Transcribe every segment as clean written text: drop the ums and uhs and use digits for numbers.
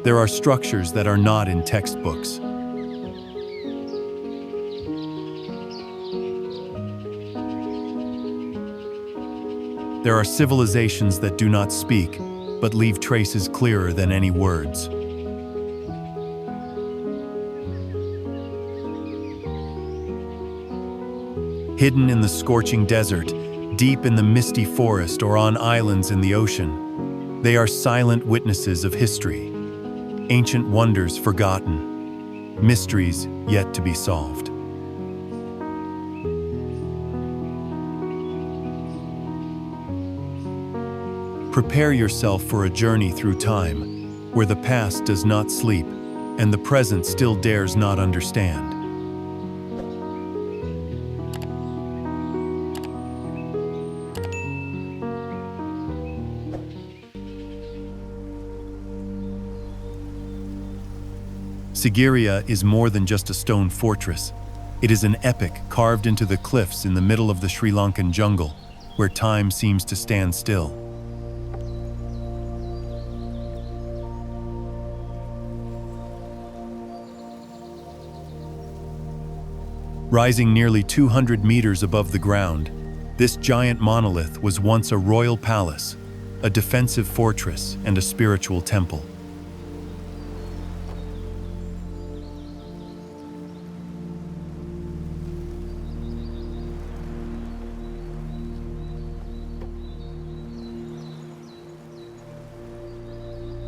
There are structures that are not in textbooks. There are civilizations that do not speak, but leave traces clearer than any words. Hidden in the scorching desert, deep in the misty forest, or on islands in the ocean, they are silent witnesses of history, ancient wonders forgotten, mysteries yet to be solved. Prepare yourself for a journey through time, where the past does not sleep, and the present still dares not understand. Sigiriya is more than just a stone fortress. It is an epic carved into the cliffs in the middle of the Sri Lankan jungle, where time seems to stand still. Rising nearly 200 meters above the ground, this giant monolith was once a royal palace, a defensive fortress, and a spiritual temple.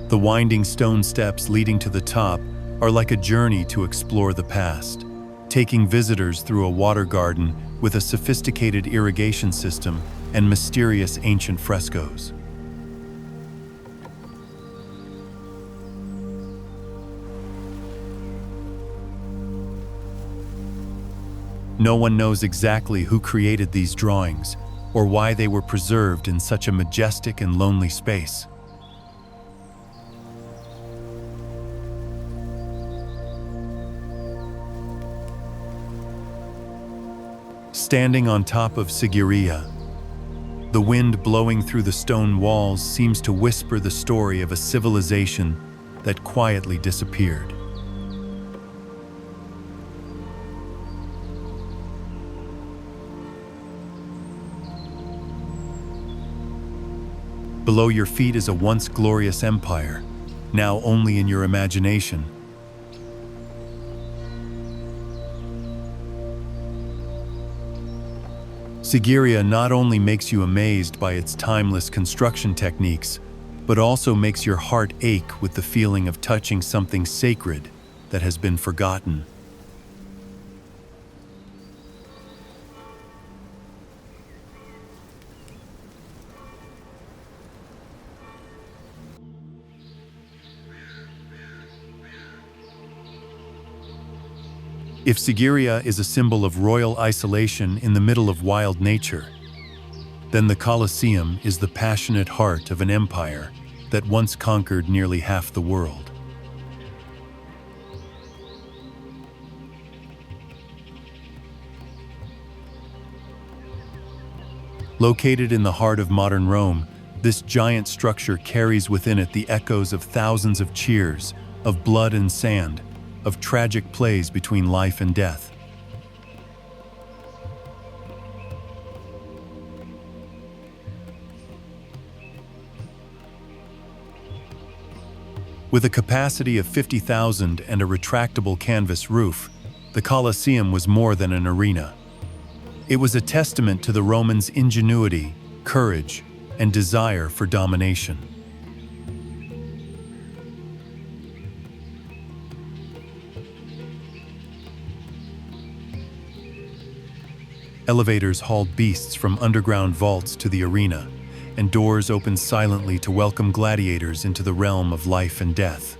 The winding stone steps leading to the top are like a journey to explore the past, taking visitors through a water garden with a sophisticated irrigation system and mysterious ancient frescoes. No one knows exactly who created these drawings or why they were preserved in such a majestic and lonely space. Standing on top of Sigiriya, the wind blowing through the stone walls seems to whisper the story of a civilization that quietly disappeared. Below your feet is a once glorious empire, now only in your imagination. Sigiriya not only makes you amazed by its timeless construction techniques, but also makes your heart ache with the feeling of touching something sacred that has been forgotten. If Sigiriya is a symbol of royal isolation in the middle of wild nature, then the Colosseum is the passionate heart of an empire that once conquered nearly half the world. Located in the heart of modern Rome, this giant structure carries within it the echoes of thousands of cheers, of blood and sand, of tragic plays between life and death. With a capacity of 50,000 and a retractable canvas roof, the Colosseum was more than an arena. It was a testament to the Romans' ingenuity, courage, and desire for domination. Elevators hauled beasts from underground vaults to the arena, and doors opened silently to welcome gladiators into the realm of life and death.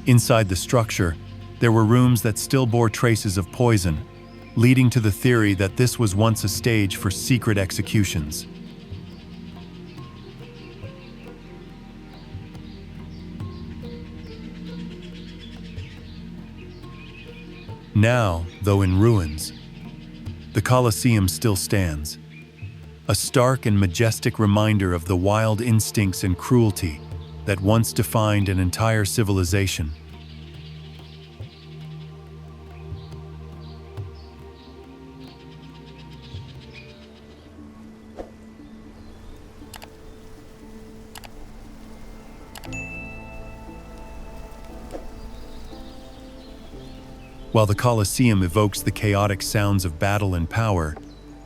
Inside the structure, there were rooms that still bore traces of poison, leading to the theory that this was once a stage for secret executions. Now, though in ruins, the Colosseum still stands, a stark and majestic reminder of the wild instincts and cruelty that once defined an entire civilization. While the Colosseum evokes the chaotic sounds of battle and power,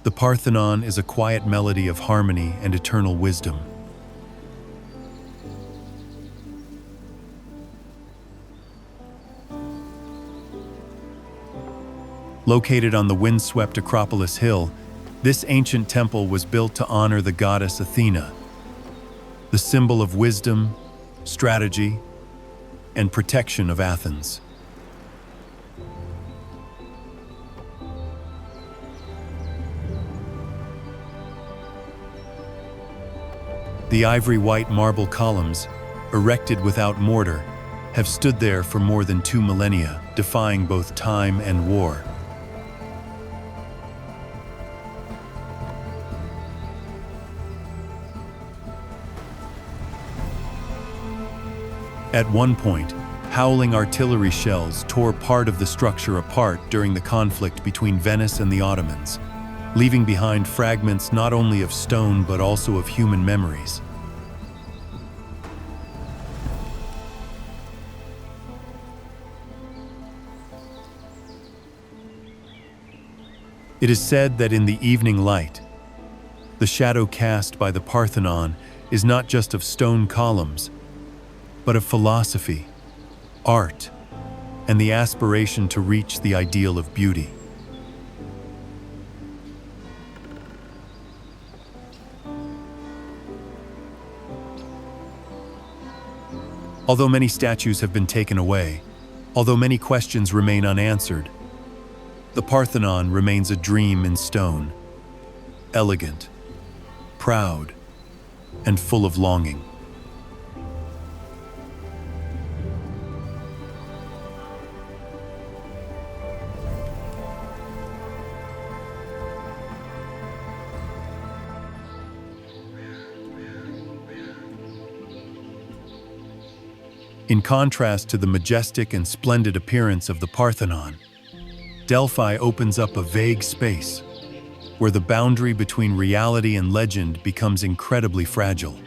the Parthenon is a quiet melody of harmony and eternal wisdom. Located on the windswept Acropolis Hill, this ancient temple was built to honor the goddess Athena, the symbol of wisdom, strategy, and protection of Athens. The ivory-white marble columns, erected without mortar, have stood there for more than 2 millennia, defying both time and war. At one point, howling artillery shells tore part of the structure apart during the conflict between Venice and the Ottomans, leaving behind fragments not only of stone but also of human memories. It is said that in the evening light, the shadow cast by the Parthenon is not just of stone columns, but of philosophy, art, and the aspiration to reach the ideal of beauty. Although many statues have been taken away, although many questions remain unanswered, the Parthenon remains a dream in stone, elegant, proud, and full of longing. In contrast to the majestic and splendid appearance of the Parthenon, Delphi opens up a vague space where the boundary between reality and legend becomes incredibly fragile.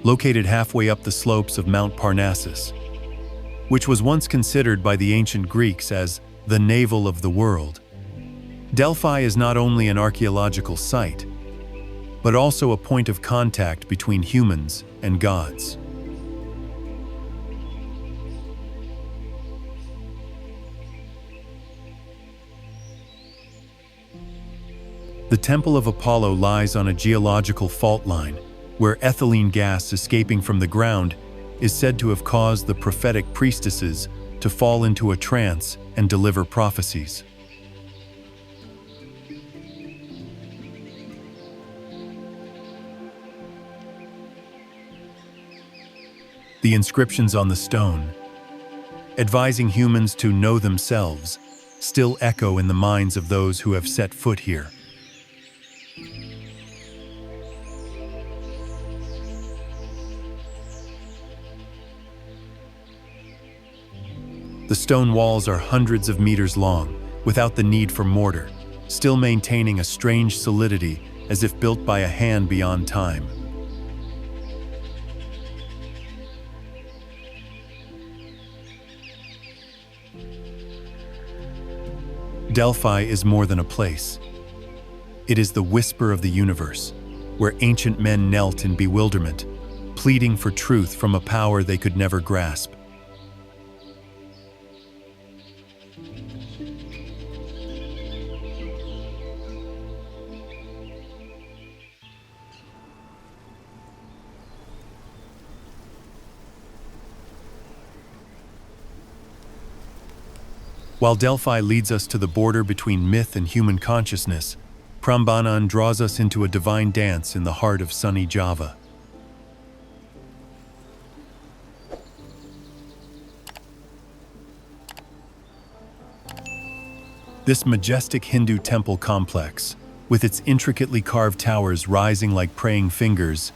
Located halfway up the slopes of Mount Parnassus, which was once considered by the ancient Greeks as the navel of the world, Delphi is not only an archaeological site, but also a point of contact between humans and gods. The Temple of Apollo lies on a geological fault line where ethylene gas escaping from the ground is said to have caused the prophetic priestesses to fall into a trance and deliver prophecies. The inscriptions on the stone, advising humans to know themselves, still echo in the minds of those who have set foot here. The stone walls are hundreds of meters long, without the need for mortar, still maintaining a strange solidity as if built by a hand beyond time. Delphi is more than a place. It is the whisper of the universe, where ancient men knelt in bewilderment, pleading for truth from a power they could never grasp. While Delphi leads us to the border between myth and human consciousness, Prambanan draws us into a divine dance in the heart of sunny Java. This majestic Hindu temple complex, with its intricately carved towers rising like praying fingers,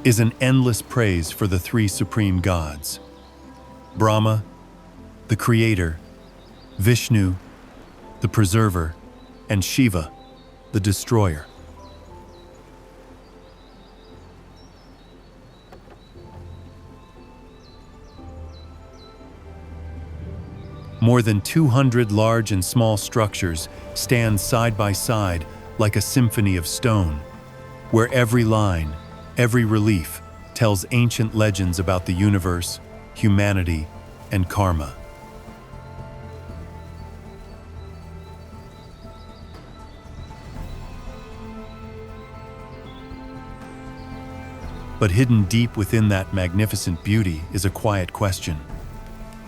is an endless praise for the three supreme gods: Brahma, the creator; Vishnu, the preserver; and Shiva, the destroyer. More than 200 large and small structures stand side by side like a symphony of stone, where every line, every relief tells ancient legends about the universe, humanity, and karma. But hidden deep within that magnificent beauty is a quiet question.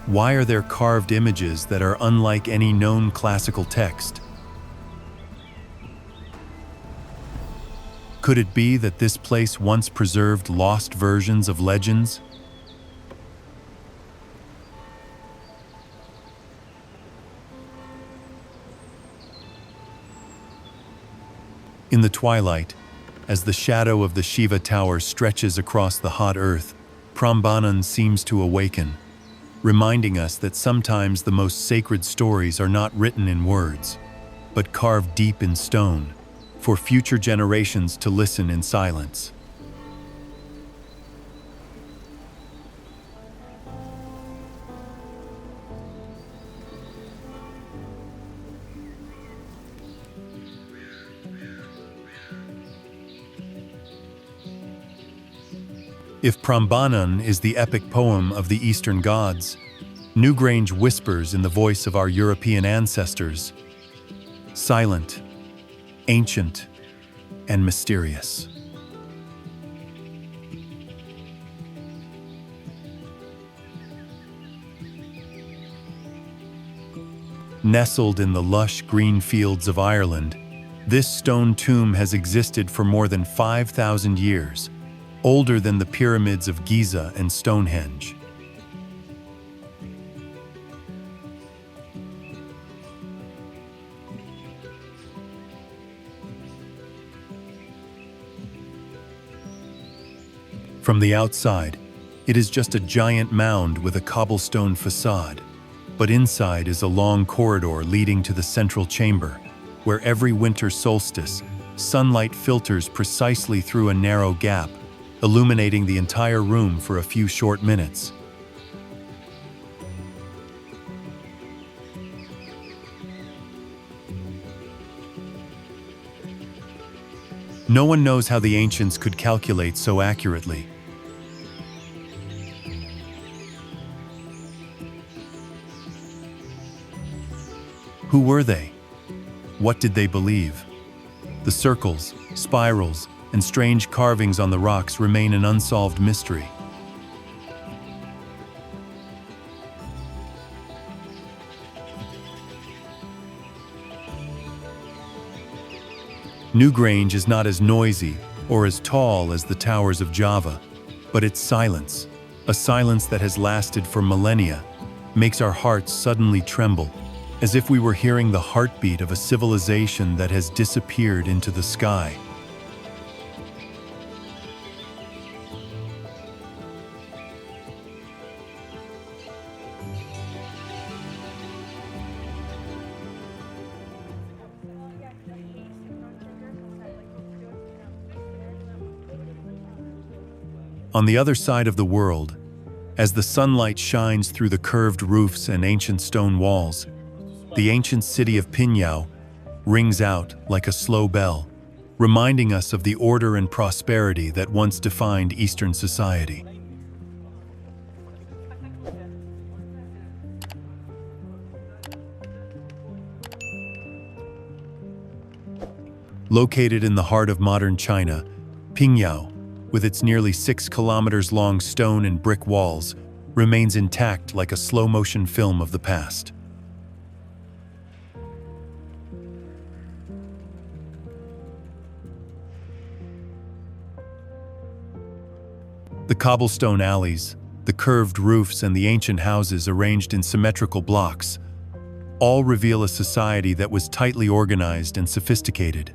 Why are there carved images that are unlike any known classical text? Could it be that this place once preserved lost versions of legends? In the twilight, as the shadow of the Shiva tower stretches across the hot earth, Prambanan seems to awaken, reminding us that sometimes the most sacred stories are not written in words, but carved deep in stone, for future generations to listen in silence. If Prambanan is the epic poem of the Eastern gods, Newgrange whispers in the voice of our European ancestors, silent, ancient, and mysterious. Nestled in the lush green fields of Ireland, this stone tomb has existed for more than 5,000 years, older than the pyramids of Giza and Stonehenge. From the outside, it is just a giant mound with a cobblestone facade, but inside is a long corridor leading to the central chamber, where every winter solstice, sunlight filters precisely through a narrow gap, illuminating the entire room for a few short minutes. No one knows how the ancients could calculate so accurately. Who were they? What did they believe? The circles, spirals, and strange carvings on the rocks remain an unsolved mystery. Newgrange is not as noisy or as tall as the towers of Java, but its silence, a silence that has lasted for millennia, makes our hearts suddenly tremble, as if we were hearing the heartbeat of a civilization that has disappeared into the sky. On the other side of the world, as the sunlight shines through the curved roofs and ancient stone walls, the ancient city of Pingyao rings out like a slow bell, reminding us of the order and prosperity that once defined Eastern society. Located in the heart of modern China, Pingyao, with its nearly 6 kilometers long stone and brick walls, remains intact like a slow-motion film of the past. The cobblestone alleys, the curved roofs, and the ancient houses arranged in symmetrical blocks all reveal a society that was tightly organized and sophisticated.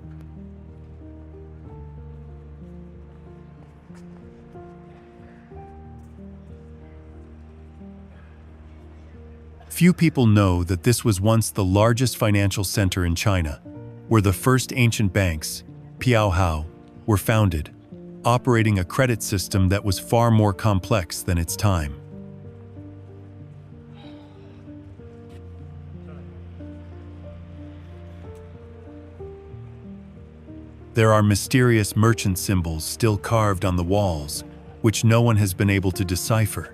Few people know that this was once the largest financial center in China, where the first ancient banks, Pingyao, were founded, operating a credit system that was far more complex than its time. There are mysterious merchant symbols still carved on the walls, which no one has been able to decipher.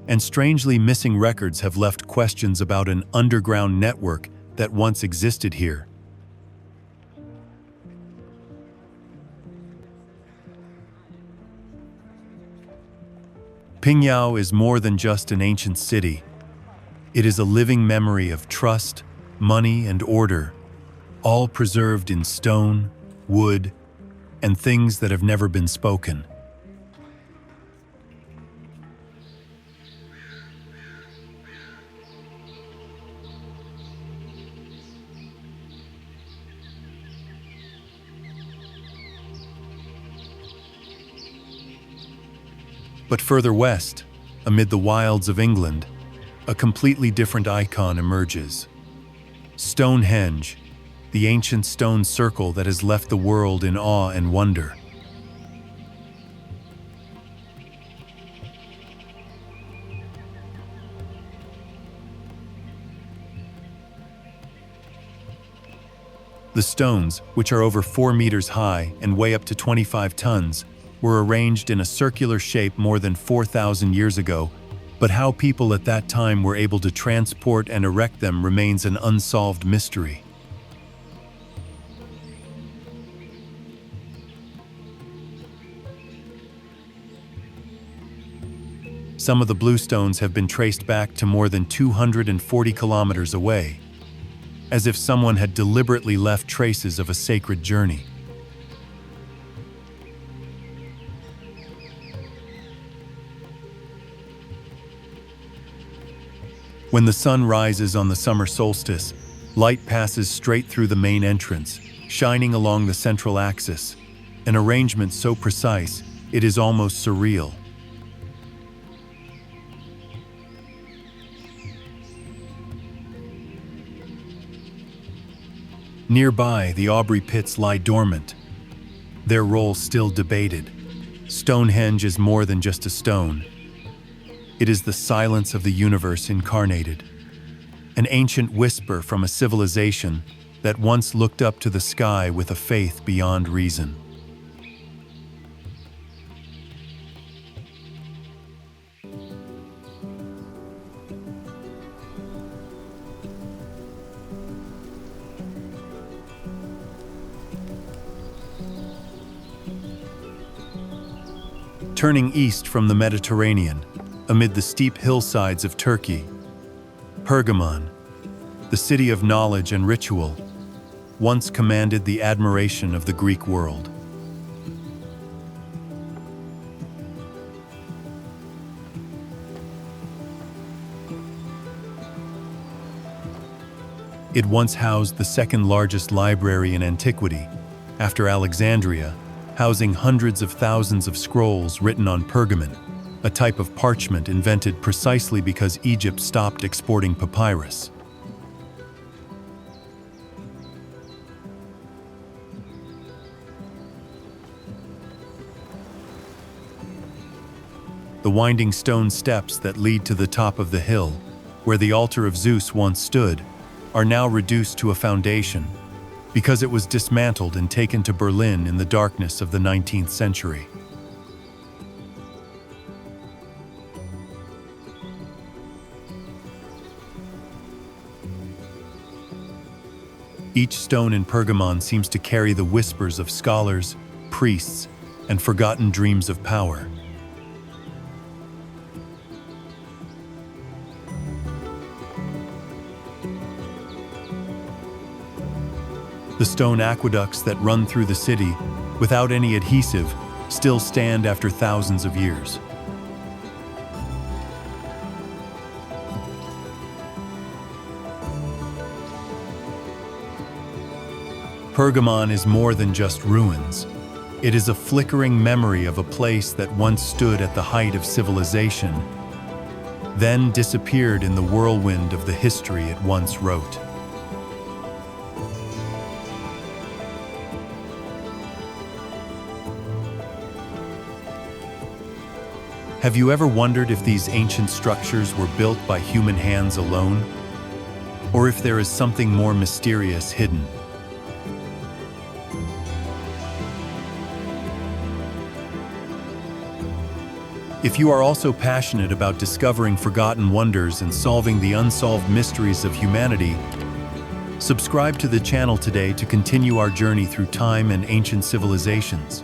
And strangely, missing records have left questions about an underground network that once existed here. Pingyao is more than just an ancient city. It is a living memory of trust, money, and order, all preserved in stone, wood, and things that have never been spoken. But further west, amid the wilds of England, a completely different icon emerges. Stonehenge, the ancient stone circle that has left the world in awe and wonder. The stones, which are over 4 meters high and weigh up to 25 tons, were arranged in a circular shape more than 4,000 years ago, but how people at that time were able to transport and erect them remains an unsolved mystery. Some of the bluestones have been traced back to more than 240 kilometers away, as if someone had deliberately left traces of a sacred journey. When the sun rises on the summer solstice, light passes straight through the main entrance, shining along the central axis, an arrangement so precise it is almost surreal. Nearby, the Aubrey pits lie dormant, their role still debated. Stonehenge is more than just a stone. It is the silence of the universe incarnated, an ancient whisper from a civilization that once looked up to the sky with a faith beyond reason. Turning east from the Mediterranean, amid the steep hillsides of Turkey, Pergamon, the city of knowledge and ritual, once commanded the admiration of the Greek world. It once housed the second largest library in antiquity, after Alexandria, housing hundreds of thousands of scrolls written on pergamon, a type of parchment invented precisely because Egypt stopped exporting papyrus. The winding stone steps that lead to the top of the hill, where the altar of Zeus once stood, are now reduced to a foundation, because it was dismantled and taken to Berlin in the darkness of the 19th century. Each stone in Pergamon seems to carry the whispers of scholars, priests, and forgotten dreams of power. The stone aqueducts that run through the city, without any adhesive, still stand after thousands of years. Pergamon is more than just ruins. It is a flickering memory of a place that once stood at the height of civilization, then disappeared in the whirlwind of the history it once wrote. Have you ever wondered if these ancient structures were built by human hands alone? Or if there is something more mysterious hidden? If you are also passionate about discovering forgotten wonders and solving the unsolved mysteries of humanity, subscribe to the channel today to continue our journey through time and ancient civilizations.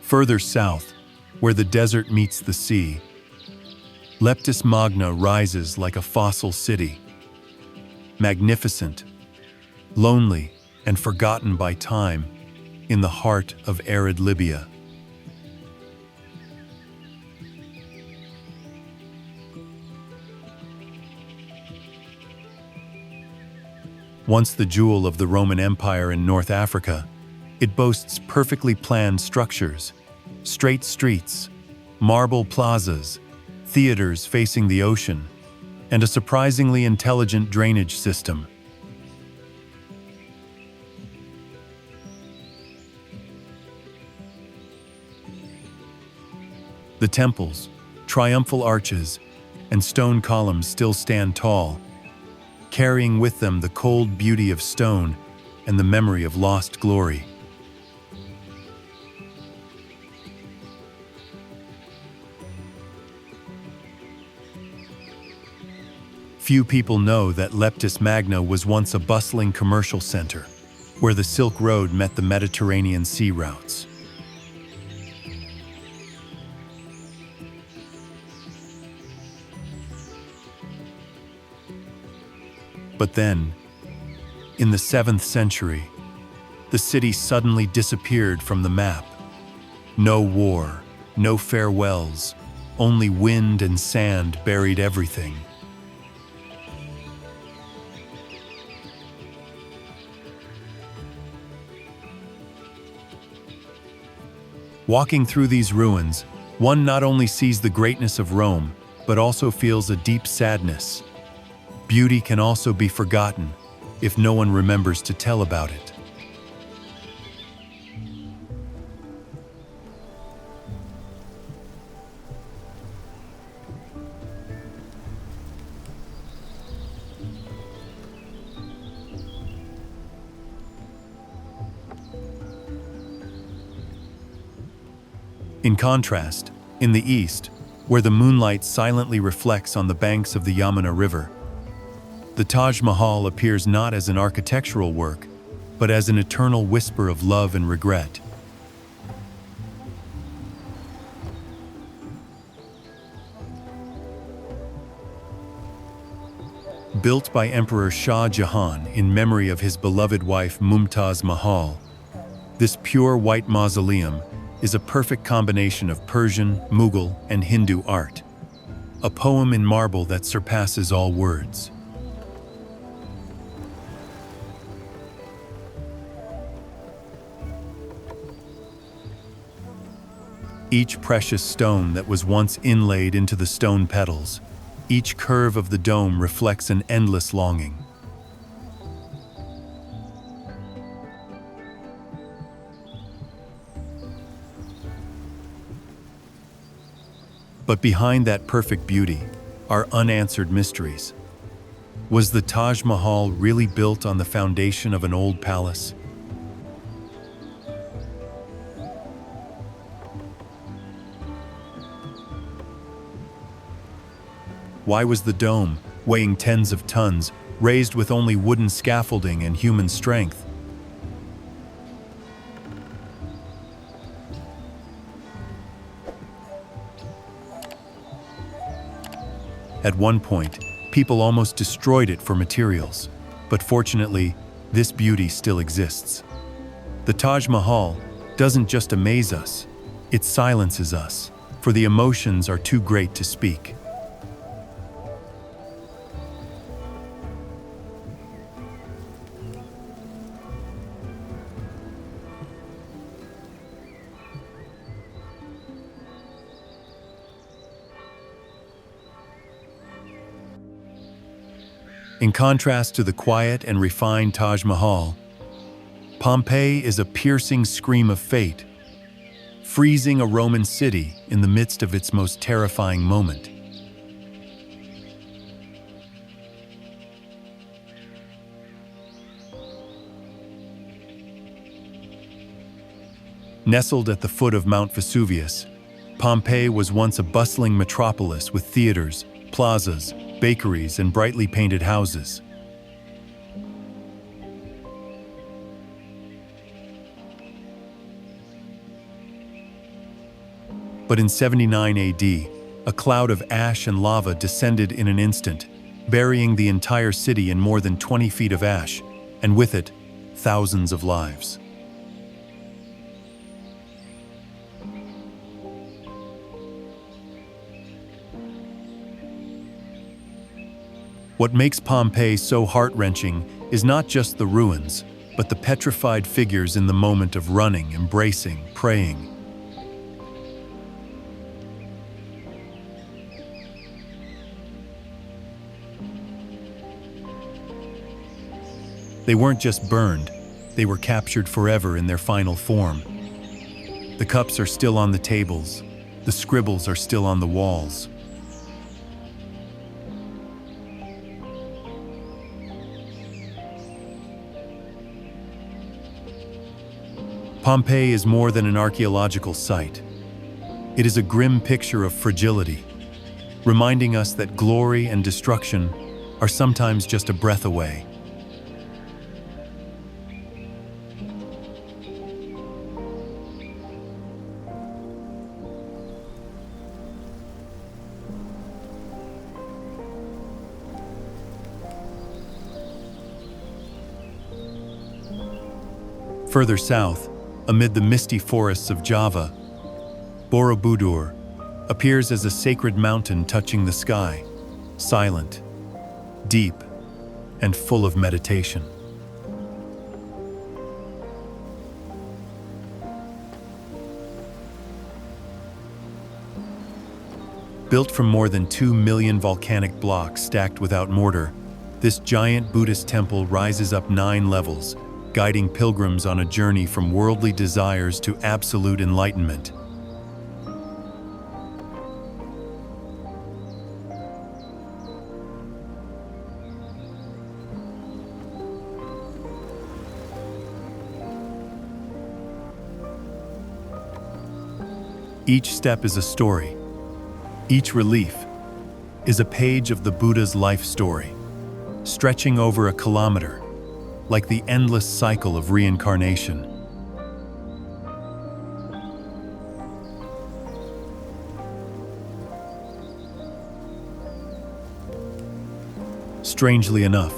Further south, where the desert meets the sea, Leptis Magna rises like a fossil city. Magnificent, lonely, and forgotten by time, in the heart of arid Libya. Once the jewel of the Roman Empire in North Africa, it boasts perfectly planned structures, straight streets, marble plazas, theaters facing the ocean, and a surprisingly intelligent drainage system. The temples, triumphal arches, and stone columns still stand tall, carrying with them the cold beauty of stone and the memory of lost glory. Few people know that Leptis Magna was once a bustling commercial center, where the Silk Road met the Mediterranean sea routes. But then, in the 7th century, the city suddenly disappeared from the map. No war, no farewells, only wind and sand buried everything. Walking through these ruins, one not only sees the greatness of Rome, but also feels a deep sadness. Beauty can also be forgotten if no one remembers to tell about it. In contrast, in the east, where the moonlight silently reflects on the banks of the Yamuna River, the Taj Mahal appears not as an architectural work, but as an eternal whisper of love and regret. Built by Emperor Shah Jahan in memory of his beloved wife Mumtaz Mahal, this pure white mausoleum is a perfect combination of Persian, Mughal, and Hindu art, a poem in marble that surpasses all words. Each precious stone that was once inlaid into the stone petals, each curve of the dome reflects an endless longing. But behind that perfect beauty are unanswered mysteries. Was the Taj Mahal really built on the foundation of an old palace? Why was the dome, weighing tens of tons, raised with only wooden scaffolding and human strength. At one point, people almost destroyed it for materials, but fortunately, this beauty still exists. The Taj Mahal doesn't just amaze us, it silences us, for the emotions are too great to speak. In contrast to the quiet and refined Taj Mahal, Pompéi is a piercing scream of fate, freezing a Roman city in the midst of its most terrifying moment. Nestled at the foot of Mount Vesuvius, Pompéi was once a bustling metropolis with theaters, plazas, bakeries, and brightly painted houses. But in 79 AD, a cloud of ash and lava descended in an instant, burying the entire city in more than 20 feet of ash, and with it, thousands of lives. What makes Pompéi so heart-wrenching is not just the ruins, but the petrified figures in the moment of running, embracing, praying. They weren't just burned, they were captured forever in their final form. The cups are still on the tables, the scribbles are still on the walls. Pompéi is more than an archaeological site. It is a grim picture of fragility, reminding us that glory and destruction are sometimes just a breath away. Further south, amid the misty forests of Java, Borobudur appears as a sacred mountain touching the sky, silent, deep, and full of meditation. Built from more than 2 million volcanic blocks stacked without mortar, this giant Buddhist temple rises up 9 levels, guiding pilgrims on a journey from worldly desires to absolute enlightenment. Each step is a story. Each relief is a page of the Buddha's life story, stretching over a kilometer, like the endless cycle of reincarnation. Strangely enough,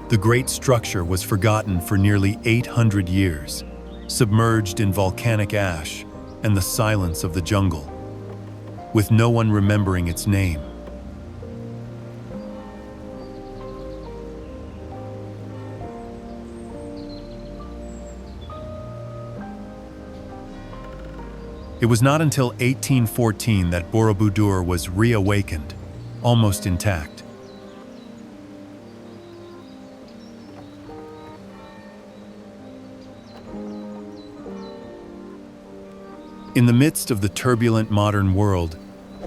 the great structure was forgotten for nearly 800 years, submerged in volcanic ash and the silence of the jungle, with no one remembering its name. It was not until 1814 that Borobudur was reawakened, almost intact. In the midst of the turbulent modern world,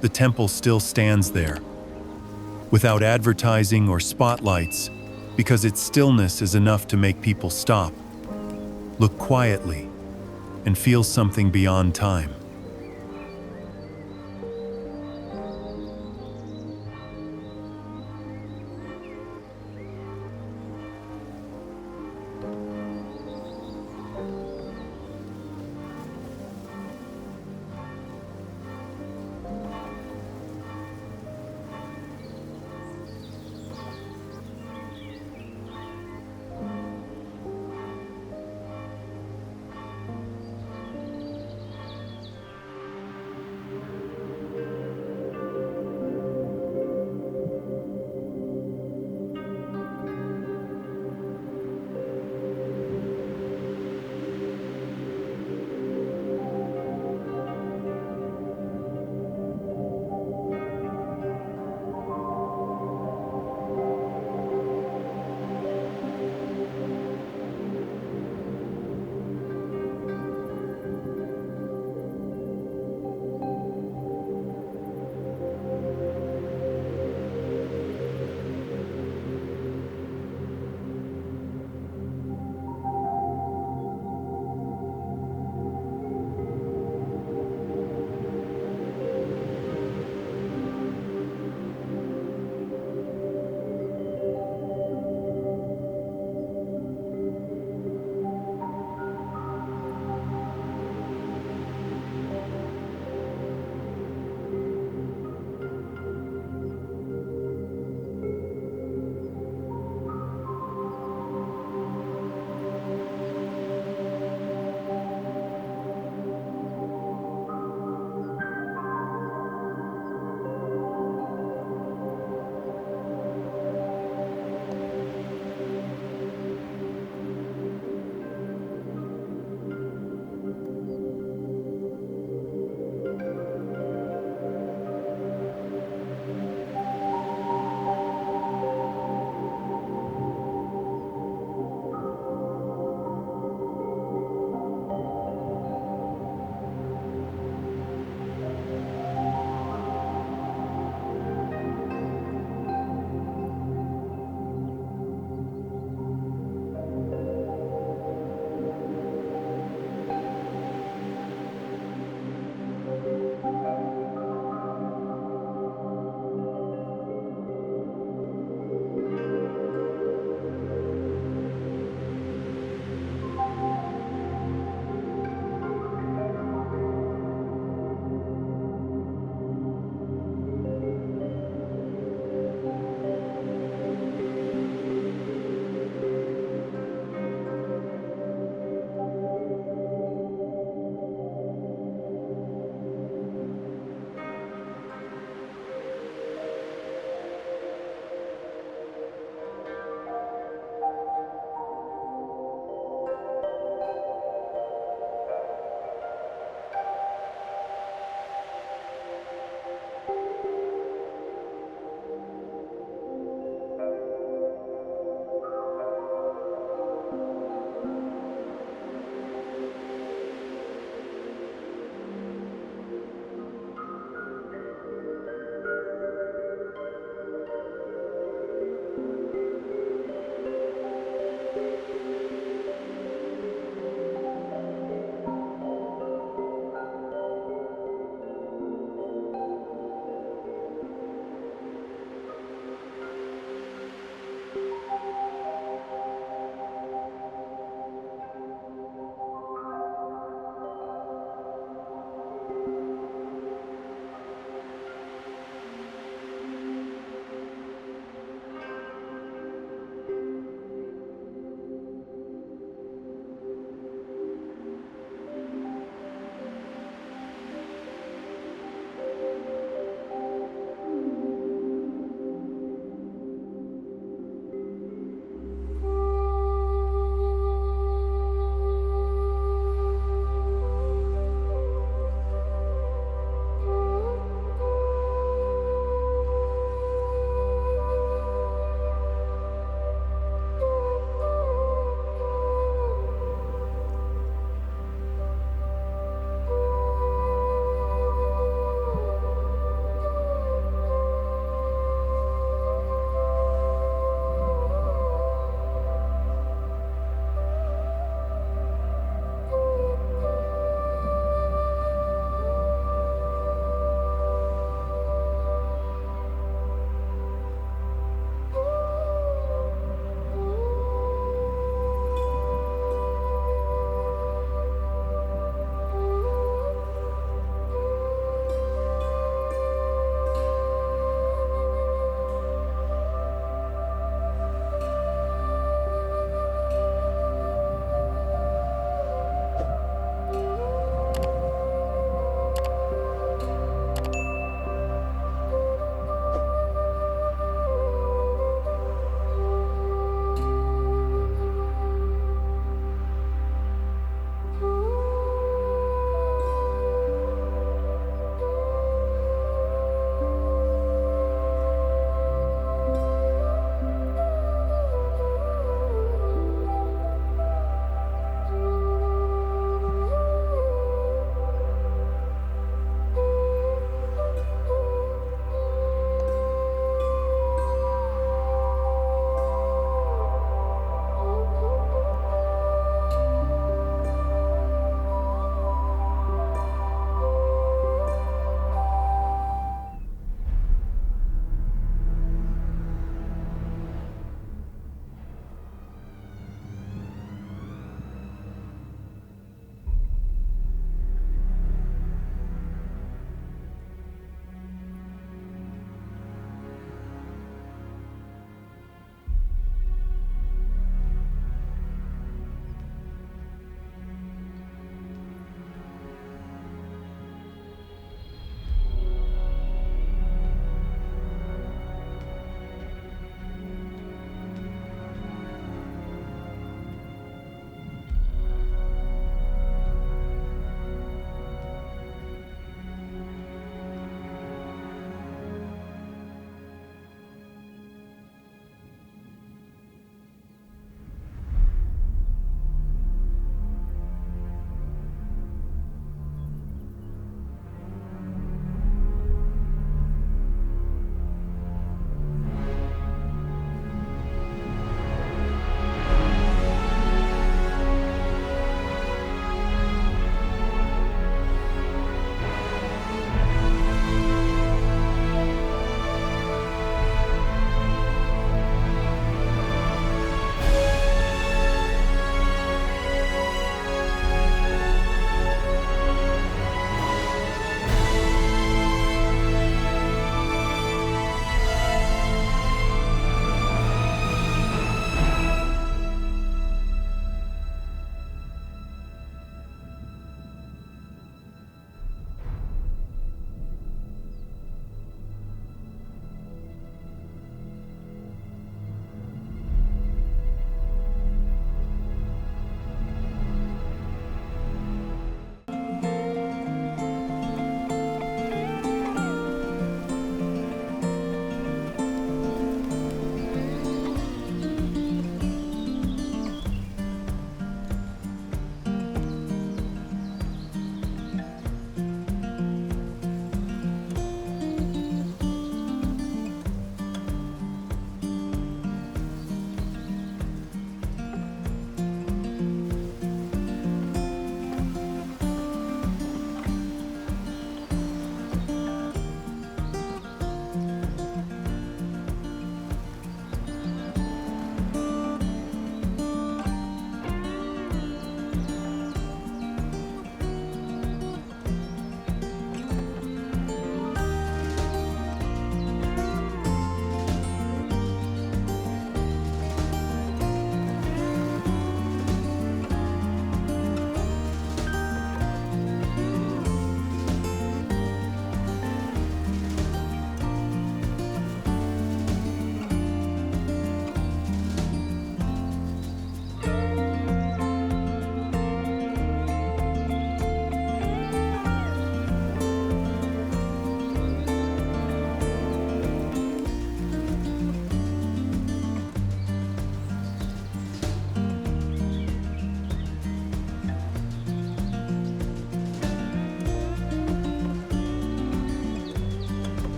the temple still stands there, without advertising or spotlights, because its stillness is enough to make people stop, look quietly, and feel something beyond time.